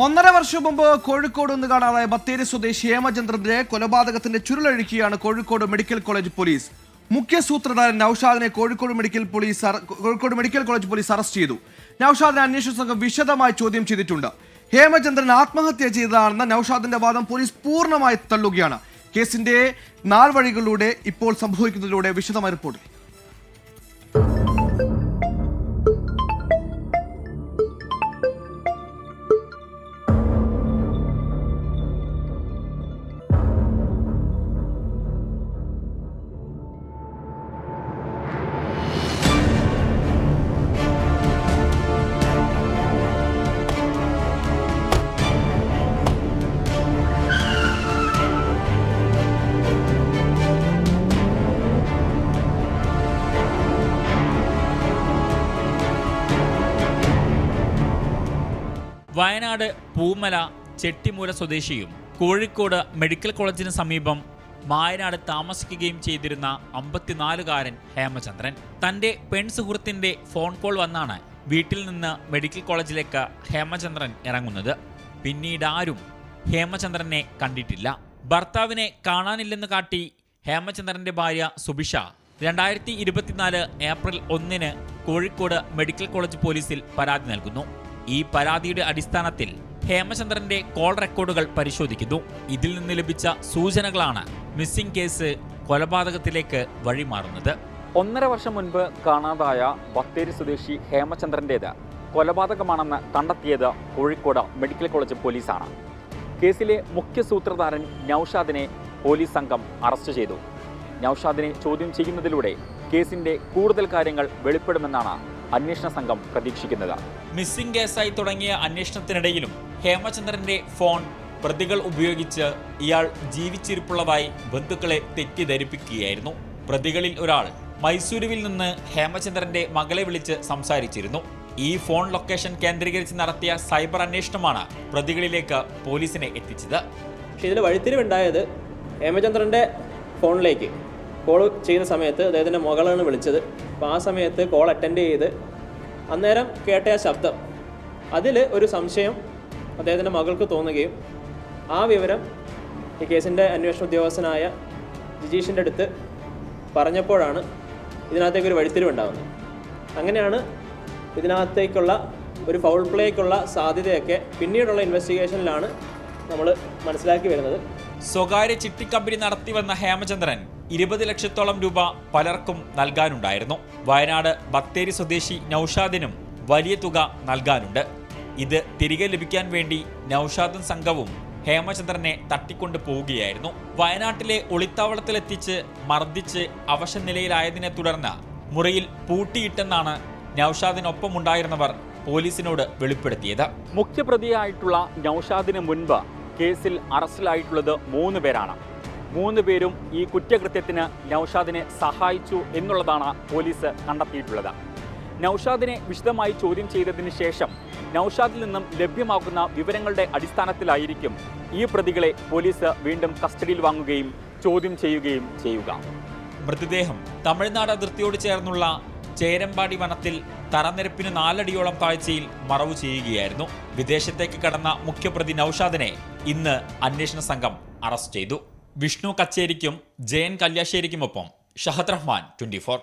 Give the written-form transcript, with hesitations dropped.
1.5 വർഷം മുമ്പ് കോഴിക്കോട് നിന്ന് കാണാതായ ബത്തേരി സ്വദേശി ഹേമചന്ദ്രന്റെ കൊലപാതകത്തിന്റെ ചുരുളൊഴുക്കിയാണ് കോഴിക്കോട് മെഡിക്കൽ കോളേജ് പോലീസ്. മുഖ്യ സൂത്രധാരൻ നൌഷാദിനെ Kozhikode medical college police arrest ചെയ്തു. നൌഷാദിനെ അന്വേഷണ സംഘം വിശദമായി ചോദ്യം ചെയ്തിട്ടുണ്ട്. ഹേമചന്ദ്രൻ ആത്മഹത്യ ചെയ്തതാണെന്ന നൌഷാദിന്റെ വാദം പോലീസ് പൂർണ്ണമായി തള്ളുകയാണ്. കേസിന്റെ നാൾവഴികളിലൂടെ ഇപ്പോൾ സംഭവിക്കുന്നതിലൂടെ വിശദമായ റിപ്പോർട്ട്. വയനാട് പൂമല ചെട്ടിമൂല സ്വദേശിയും കോഴിക്കോട് മെഡിക്കൽ കോളേജിന് സമീപം മായനാട് താമസിക്കുകയും ചെയ്തിരുന്ന 54-കാരൻ ഹേമചന്ദ്രൻ തന്റെ പെൺസുഹൃത്തിന്റെ ഫോൺ കോൾ വന്നാണ് വീട്ടിൽ നിന്ന് മെഡിക്കൽ കോളേജിലേക്ക് ഹേമചന്ദ്രൻ ഇറങ്ങുന്നത്. പിന്നീട് ആരും ഹേമചന്ദ്രനെ കണ്ടിട്ടില്ല. ഭർത്താവിനെ കാണാനില്ലെന്ന് കാട്ടി ഹേമചന്ദ്രന്റെ ഭാര്യ Subisha 2024 April 1 Kozhikode medical college പോലീസിൽ പരാതി നൽകുന്നു. ഈ പരാതിയുടെ അടിസ്ഥാനത്തിൽ ഹേമചന്ദ്രന്റെ കോൾ റെക്കോർഡുകൾ പരിശോധിക്കുന്നു. ഇതിൽ നിന്ന് ലഭിച്ച സൂചനകളാണ് മിസ്സിംഗ് കേസ് കൊലപാതകത്തിലേക്ക് വഴിമാറുന്നത്. 1.5 വർഷം മുൻപ് കാണാതായ ബത്തേരി സ്വദേശി ഹേമചന്ദ്രന്റേത് കൊലപാതകമാണെന്ന് കണ്ടെത്തിയത് കോഴിക്കോട് മെഡിക്കൽ കോളേജ് പോലീസാണ്. കേസിലെ മുഖ്യ സൂത്രധാരൻ നൌഷാദിനെ പോലീസ് സംഘം അറസ്റ്റ് ചെയ്തു. നൌഷാദിനെ ചോദ്യം ചെയ്യുന്നതിലൂടെ കേസിന്റെ കൂടുതൽ കാര്യങ്ങൾ വെളിപ്പെടുമെന്നാണ് അന്വേഷണ സംഘം പ്രതീക്ഷിക്കുന്നത്. മിസ്സിംഗ് കേസായി തുടങ്ങിയ അന്വേഷണത്തിനിടയിലും ഹേമചന്ദ്രന്റെ ഫോൺ പ്രതികൾ ഉപയോഗിച്ച് ഇയാൾ ജീവിച്ചിരിപ്പുള്ളതായി ബന്ധുക്കളെ തെറ്റിദ്ധരിപ്പിക്കുകയായിരുന്നു. പ്രതികളിൽ ഒരാൾ മൈസൂരുവിൽ നിന്ന് ഹേമചന്ദ്രന്റെ മകളെ വിളിച്ച് സംസാരിച്ചിരുന്നു. ഈ ഫോൺ ലൊക്കേഷൻ കേന്ദ്രീകരിച്ച് നടത്തിയ സൈബർ അന്വേഷണമാണ് പ്രതികളിലേക്ക് പോലീസിനെ എത്തിച്ചത്. പക്ഷേ ഇതിൽ വഴിത്തിരിവുണ്ടായത് ഹേമചന്ദ്രന്റെ ഫോണിലേക്ക് കോൾ ചെയ്യുന്ന സമയത്ത് അദ്ദേഹത്തിൻ്റെ മകളാണ് വിളിച്ചത്. അപ്പോൾ ആ സമയത്ത് കോൾ അറ്റൻഡ് ചെയ്ത് അന്നേരം കേട്ട ആ ശബ്ദം, അതിൽ ഒരു സംശയം അദ്ദേഹത്തിൻ്റെ മകൾക്ക് തോന്നുകയും ആ വിവരം ഈ കേസിൻ്റെ അന്വേഷണ ഉദ്യോഗസ്ഥനായ ജിജീഷിൻ്റെ അടുത്ത് പറഞ്ഞപ്പോഴാണ് ഇതിനകത്തേക്കൊരു വഴിത്തിരിവുണ്ടാകുന്നത്. അങ്ങനെയാണ് ഇതിനകത്തേക്കുള്ള ഒരു ഫൗൾ പ്ലേക്കുള്ള സാധ്യതയൊക്കെ പിന്നീടുള്ള ഇൻവെസ്റ്റിഗേഷനിലാണ് നമ്മൾ മനസ്സിലാക്കി വരുന്നത്. സ്വകാര്യ ചിട്ടിക്കമ്പനി നടത്തിവന്ന ഹേമചന്ദ്രൻ 20 ലക്ഷത്തോളം രൂപ പലർക്കും നൽകാനുണ്ടായിരുന്നു. വയനാട് ബത്തേരി സ്വദേശി നൌഷാദിനും വലിയ തുക നൽകാനുണ്ട്. ഇത് തിരികെ ലഭിക്കാൻ വേണ്ടി നൌഷാദും സംഘവും ഹേമചന്ദ്രനെ തട്ടിക്കൊണ്ടു പോവുകയായിരുന്നു. വയനാട്ടിലെ ഒളിത്താവളത്തിലെത്തിച്ച് മർദ്ദിച്ച് അവശനിലയിലായതിനെ തുടർന്ന് മുറിയിൽ പൂട്ടിയിട്ടെന്നാണ് നൌഷാദിനൊപ്പമുണ്ടായിരുന്നവർ പോലീസിനോട് വെളിപ്പെടുത്തിയത്. മുഖ്യപ്രതിയായിട്ടുള്ള നൌഷാദിന് മുൻപ് കേസിൽ അറസ്റ്റിലായിട്ടുള്ളത് 3 പേരാണ്. 3 പേരും ഈ കുറ്റകൃത്യത്തിന് നൌഷാദിനെ സഹായിച്ചു എന്നുള്ളതാണ് പോലീസ് കണ്ടെത്തിയിട്ടുള്ളത്. നൌഷാദിനെ വിശദമായി ചോദ്യം ചെയ്തതിന് ശേഷം നൌഷാദിൽ നിന്നും ലഭ്യമാകുന്ന വിവരങ്ങളുടെ അടിസ്ഥാനത്തിലായിരിക്കും ഈ പ്രതികളെ പോലീസ് വീണ്ടും കസ്റ്റഡിയിൽ വാങ്ങുകയും ചോദ്യം ചെയ്യുകയും ചെയ്യുക. മൃതദേഹം തമിഴ്നാട് അതിർത്തിയോട് ചേർന്നുള്ള ചേരമ്പാടി വനത്തിൽ തറനിരപ്പിന് 4 അടിയോളം താഴ്ചയിൽ മറവു ചെയ്യുകയായിരുന്നു. വിദേശത്തേക്ക് കടന്ന മുഖ്യപ്രതി നൌഷാദിനെ ഇന്ന് അന്വേഷണ സംഘം അറസ്റ്റ് ചെയ്തു. വിഷ്ണു കച്ചേരിക്കും ജയൻ കല്യാശ്ശേരിക്കുമൊപ്പം ഷഹദ് റഹ്മാൻ, 24.